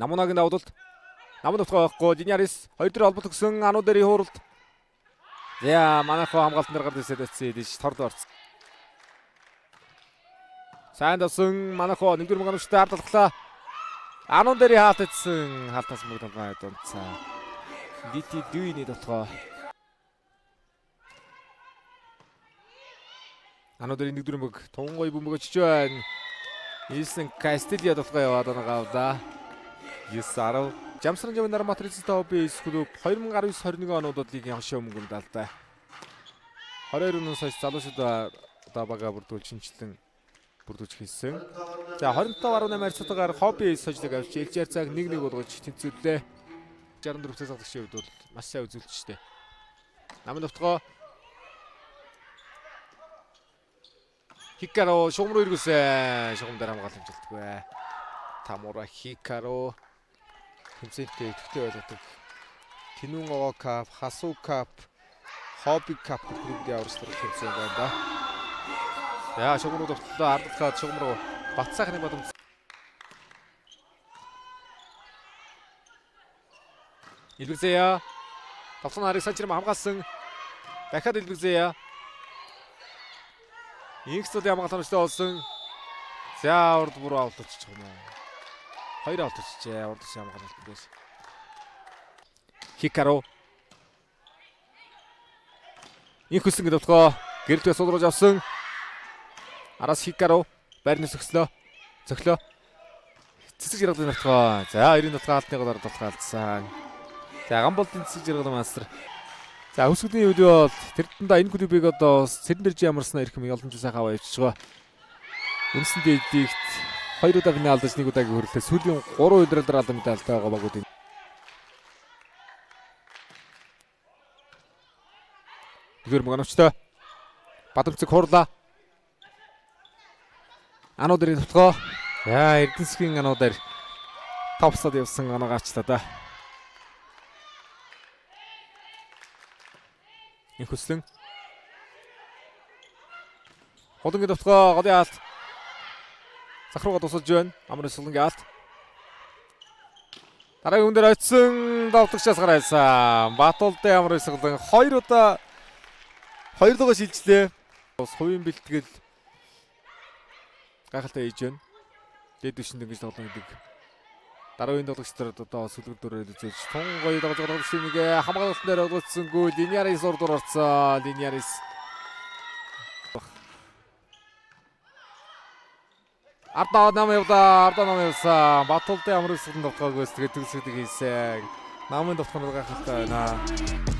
Намунагийн давуулалт. Намун утгаа байхгүй. Линьярис 2 дээр холбот өгсөн Ануудэрийн хууралт. За манайхаа хамгаалтан дээр гардаг сэдвэцсэн дэж торд орсон. Сайн давсан манайхаа 1-4 мөнгөштэй ардалглаа. Ануудэрийн хаалт идсэн хаалтаас мөнгө толгой дунцаа. Лити дүйний дотгоо. Ануудэрийн 1-4 мөнгө тунгой бөмбөгөж байна. Ийсэн Кастилья толгой яваад байгаа. 9-10 Жамсран Жавнар Матрицтай ОБС клуб 2019-21 онуудад лигийн хашаа мөнгөнд алдаа. 22 оноос хойш залуучуудаа бага бүрдүүлж хийсэн. За 25.8 харьцаатаагаар ХОБС хожлог авч Элжир цаг 1-1 болгож тэнцвэрлээ. 64 цагт гişийн хувьд бол маш сайн үзүүлэлттэй. Намын довтгоо Хикаро шугам руу эргүүлсэн. Шугам дээр хамгаалалт хэмжилтгүй. Тамура Хикаро хэмцээтэй төвтэй байлгадаг. Тинүүн Ого кап, Хасуу кап, Хобби кап группийн аварчлал хэмцээн байна да. Яа шугам руу довтлоо ардалгаад шугам руу Батсаахны боломж. Илбэгзэя. Тавсан харыг санчрам хамгаалсан. Дахиад Илбэгзэя. Инксүүд хамгаалалттай болсон. За урд бүр авалтчих юм уу. 2 авалтчихжээ. Урд хамгаалалт биш. Хикаро. Инксүнг довтгоо гэрэлтээ суулгаж авсан. Араас Хикаро байрнаас өглөө. Цөглөө. Цэцэг жаргалын довтгоо. За 90 дотгоо хаалтны голоор довтгоо алдсан. За Гамболтын цэцэг жаргал мастер. За өсгөлийн үед бол тэрдэндээ энэ клубыг одоо Сэдэн дэрж ямарснаа ирэх юм олон жил сайхан аваа явчихж байгаа. Үндсэндээ дийгт 2 удаа финал алдаж 1 удаагийн хөрөлтөө сүүлийн 3 удирдал алдан медальтай байгаа багуудын. Гэр мөнгөчтэй. Бадамцэг хуурлаа. Ануудэрийн тутгоо. За Эрдэнэсгийн Ануудэр топсод явсан анаагаачлаа да. Инхүслэн Холонгийн довтгоо голын алт захрууга тусалж байна. Амрын Солонгийн алт дараагийн хүн дээр очисон давтагчаас гараасан. Батулдын Амрын Солон 2 удаа 2 дугаар шилжлээ. Бас хувийн бэлтгэл гайхалтай хийж байна. Дээд түвшинд ингэж тоглоно гэдэг. Дараагийн тоглогчдод одоо сүлгэр дөрөөр үзэж тунгой тоглож байгаа хамгаалалт дээр өгүүлсэнгүй Линьярис урдуур орцсон. Линьярис Ардаа нам явсан. Батулдын Амрын Солон довтгоогоос тэгээд төгсгөдөг хийсэн. Намын довтгоноор гайхалтай байна.